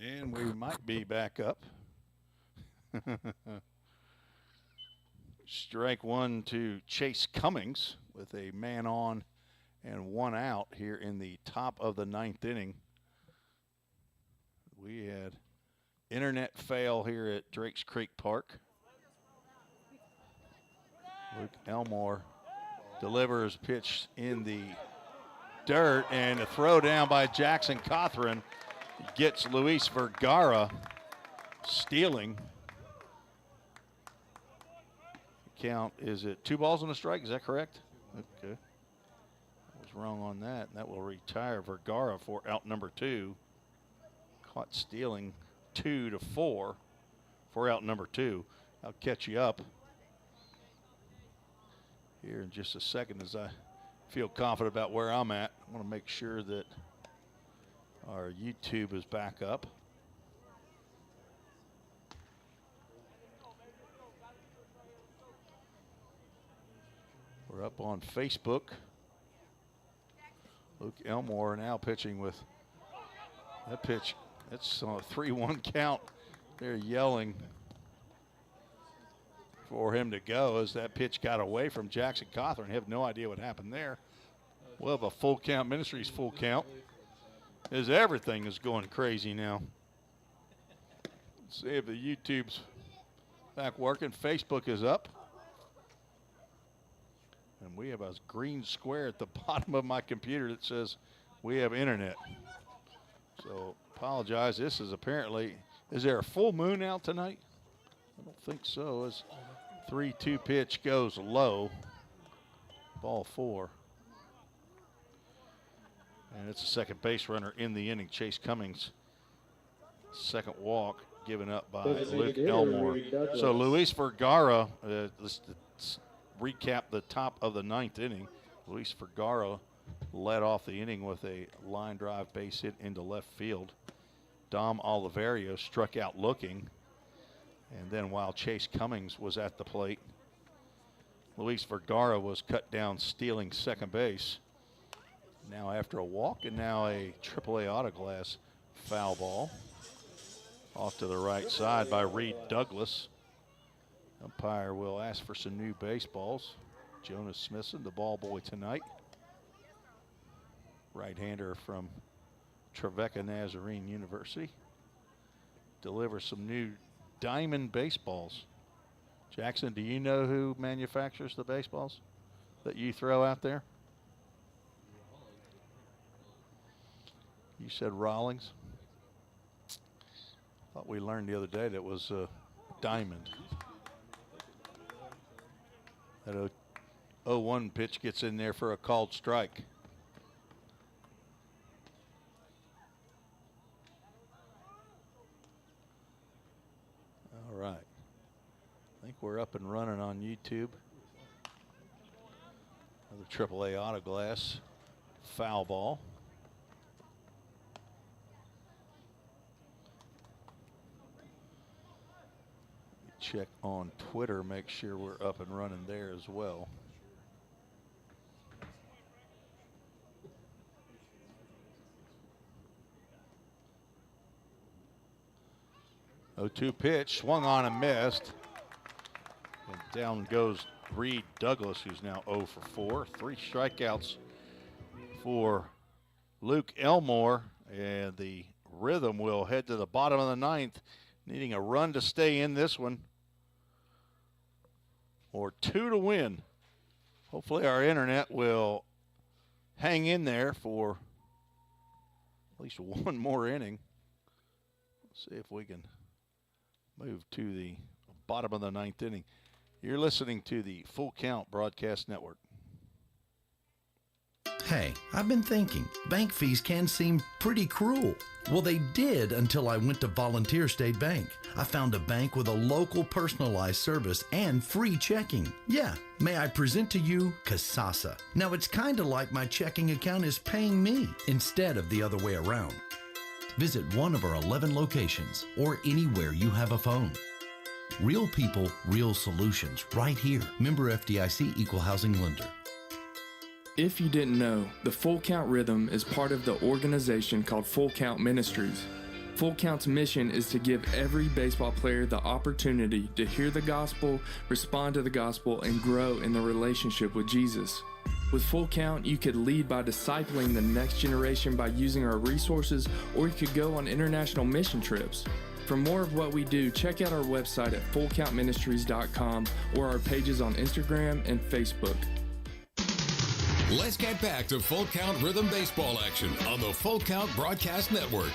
And we might be back up. Strike one to Chase Cummings with a man on and one out here in the top of the ninth inning. We had internet fail here at Drakes Creek Park. Luke Elmore delivers pitch in the dirt, and a throw down by Jackson Cothran gets Luis Vergara stealing. Count is it 2 balls and a strike? Is that correct? Okay. I was wrong on that. That will retire Vergara for out number 2. Caught stealing 2-4 for out number 2. I'll catch you up here in just a second as I feel confident about where I'm at. I want to make sure that our YouTube is back up. We're up on Facebook. Luke Elmore now pitching with that pitch. That's on a 3-1 count. They're yelling for him to go as that pitch got away from Jackson Cothran. I have no idea what happened there. We'll have a full count. Ministries full count. As everything is going crazy now. Let's see if the YouTube's back working. Facebook is up. And we have a green square at the bottom of my computer that says we have internet. So apologize. This is apparently, is there a full moon out tonight? I don't think so. As 3-2 pitch goes low. Ball 4. And it's a second base runner in the inning. Chase Cummings. Second walk given up by Luke Elmore. So Luis Vergara, let's recap the top of the ninth inning. Luis Vergara led off the inning with a line drive base hit into left field. Dom Oliverio struck out looking. And then while Chase Cummings was at the plate, Luis Vergara was cut down stealing second base. Now after a walk and now a AAA autoglass foul ball. Off to the right side by Reed Douglas. Umpire will ask for some new baseballs. Jonas Smithson, the ball boy tonight. Right-hander from Trevecca Nazarene University. Delivers some new diamond baseballs. Jackson, do you know who manufactures the baseballs that you throw out there? You said Rawlings. Thought we learned the other day that was diamond. That 0-1 pitch gets in there for a called strike. All right. I think we're up and running on YouTube. Another AAA autoglass foul ball. Check on Twitter, make sure we're up and running there as well. Oh, 2 pitch, swung on and missed. And down goes Reed Douglas, who's now 0 for 4. 3 strikeouts for Luke Elmore, and the Rhythm will head to the bottom of the ninth, needing a run to stay in this one, or 2 to win. Hopefully our internet will hang in there for at least one more inning. Let's see if we can move to the bottom of the ninth inning. You're listening to the Full Count Broadcast Network. Hey, I've been thinking, bank fees can seem pretty cruel. Well, they did until I went to Volunteer State Bank. I found a bank with a local personalized service and free checking. Yeah, may I present to you Kasasa. Now, it's kind of like my checking account is paying me instead of the other way around. Visit one of our 11 locations or anywhere you have a phone. Real people, real solutions, right here. Member FDIC Equal Housing Lender. If you didn't know, the Full Count Rhythm is part of the organization called Full Count Ministries. Full Count's mission is to give every baseball player the opportunity to hear the gospel, respond to the gospel, and grow in the relationship with Jesus. With Full Count, you could lead by discipling the next generation by using our resources, or you could go on international mission trips. For more of what we do, check out our website at fullcountministries.com or our pages on Instagram and Facebook. Let's get back to Full Count Rhythm Baseball action on the Full Count Broadcast Network.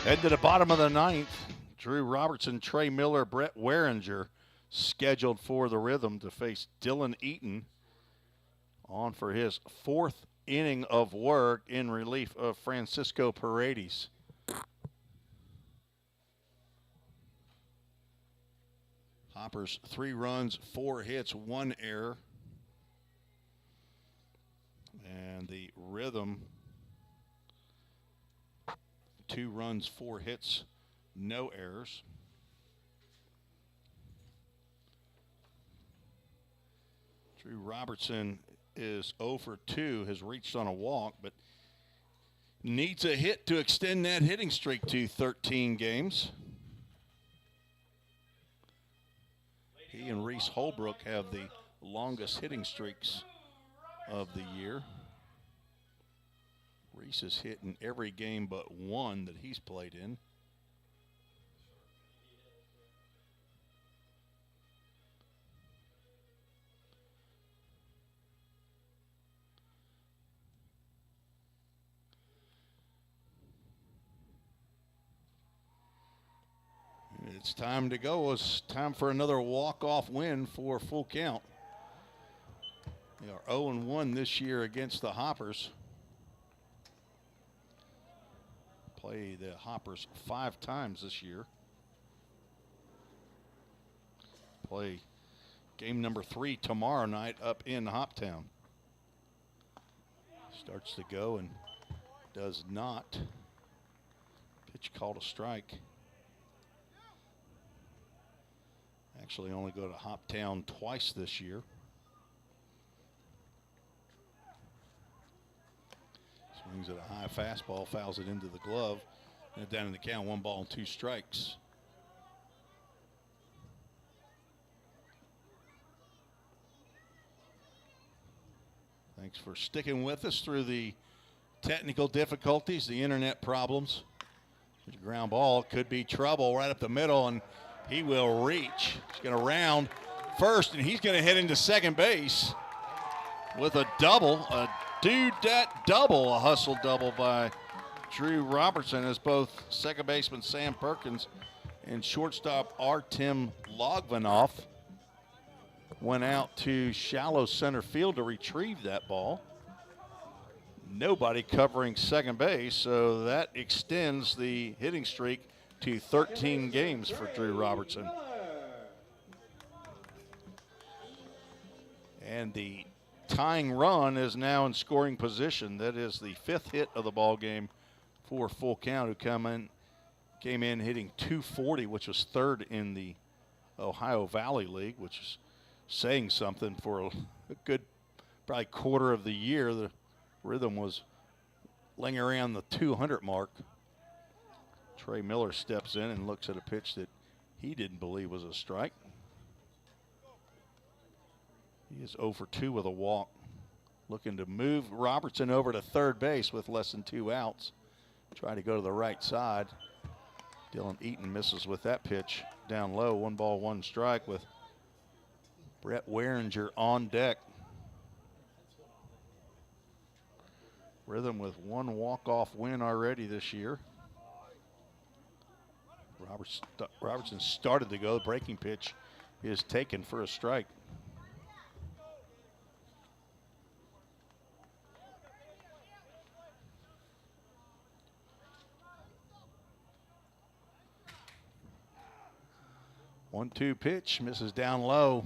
Head to the bottom of the ninth. Drew Robertson, Trey Miller, Brett Waringer scheduled for the Rhythm to face Dylan Eaton on for his fourth inning of work in relief of Francisco Paredes. Hoppers 3 runs, 4 hits, 1 error. And the Rhythm 2 runs, 4 hits, no errors. Drew Robertson is 0 for 2, has reached on a walk, but needs a hit to extend that hitting streak to 13 games. He and Reese Holbrook have the longest hitting streaks of the year. Reese has hit in every game but one that he's played in. It's time to go. It's time for another walk-off win for Full Count. They are 0-1 this year against the Hoppers. Play the Hoppers 5 times this year. Play game number 3 tomorrow night up in Hoptown. Starts to go and does not. Pitch called a strike. Actually only go to Hoptown twice this year. Swings at a high fastball, fouls it into the glove. And down in the count, 1 ball and 2 strikes. Thanks for sticking with us through the technical difficulties, the internet problems. The ground ball could be trouble right up the middle, and he will reach. He's going to round first, and he's going to head into second base with a double, a dudette double, a hustle double by Drew Robertson, as both second baseman Sam Perkins and shortstop Artem Logvanov went out to shallow center field to retrieve that ball. Nobody covering second base, so that extends the hitting streak to 13 games for Drew Robertson. And the tying run is now in scoring position. That is the 5th hit of the ball game for Full Count, who came in hitting .240, which was 3rd in the Ohio Valley League, which is saying something for a good probably quarter of the year. The Rhythm was laying around the 200 mark. Trey Miller steps in and looks at a pitch that he didn't believe was a strike. He is 0 for 2 with a walk. Looking to move Robertson over to third base with less than 2 outs. Try to go to the right side. Dylan Eaton misses with that pitch down low. 1 ball, 1 strike with Brett Waringer on deck. Rhythm with 1 walk-off win already this year. Robertson started to go. The breaking pitch is taken for a strike. One-two pitch, misses down low.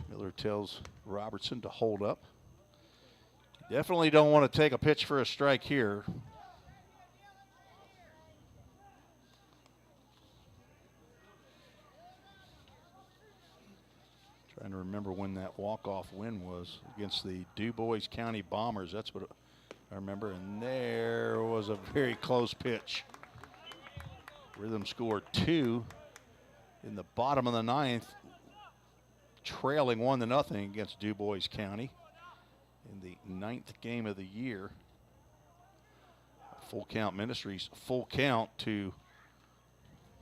Miller tells Robertson to hold up. Definitely don't want to take a pitch for a strike here. Trying to remember when that walk-off win was against the Du Bois County Bombers. That's what I remember. And there was a very close pitch. Rhythm scored 2 in the bottom of the 9th, trailing 1-0 against Du Bois County in the 9th game of the year. Full Count Ministries, full count to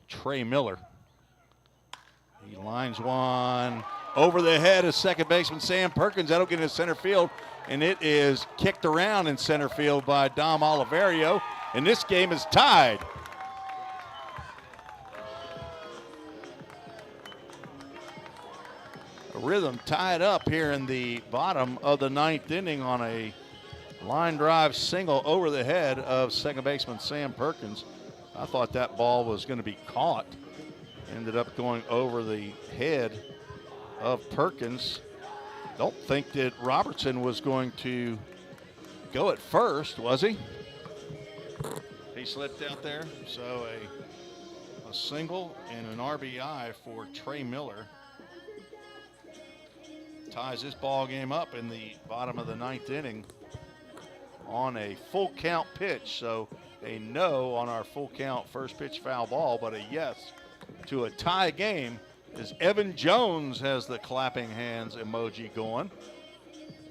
Trey Miller. He lines one over the head of second baseman Sam Perkins. That'll get into center field, and it is kicked around in center field by Dom Oliverio, and this game is tied. Rhythm tied up here in the bottom of the 9th inning on a line drive single over the head of second baseman Sam Perkins. I thought that ball was going to be caught. Ended up going over the head of Perkins. Don't think that Robertson was going to go at first, was he? He slipped out there. So a single and an RBI for Trey Miller. Ties this ball game up in the bottom of the 9th inning on a full count pitch. So a no on our full count first pitch foul ball, but a yes to a tie game as Evan Jones has the clapping hands emoji going.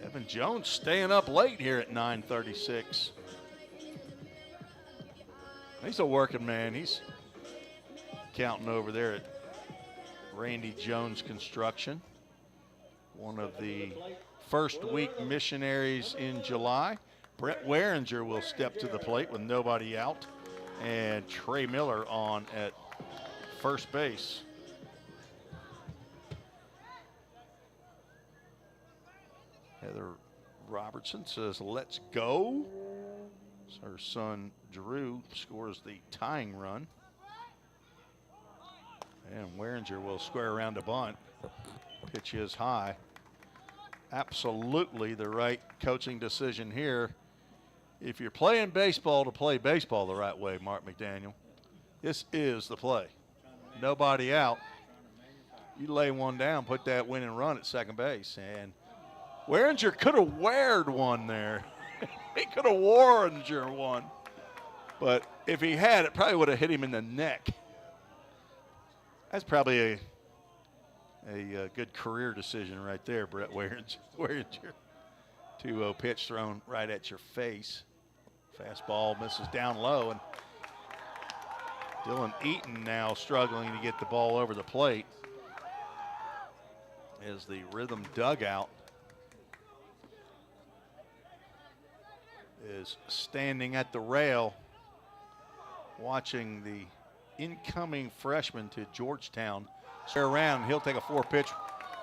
Evan Jones staying up late here at 9:36. He's a working man. He's counting over there at Randy Jones Construction. One of the first week missionaries in July. Brett Waringer will step to the plate with nobody out. And Trey Miller on at first base. Heather Robertson says, let's go. So her son Drew scores the tying run. And Waringer will square around to bunt. Pitch is high. Absolutely the right coaching decision here. If you're playing baseball, to play baseball the right way, Mark McDaniel, this is the play. Nobody out. You lay one down, put that winning run at second base. And Waringer could have wared one there. He could have Waringer one. But if he had, it probably would have hit him in the neck. That's probably a good career decision right there, Brett Waringer. 2-0 pitch thrown right at your face. Fastball misses down low, and Dylan Eaton now struggling to get the ball over the plate as the Rhythm dugout is standing at the rail watching the incoming freshman to Georgetown. Around, he'll take a 4-pitch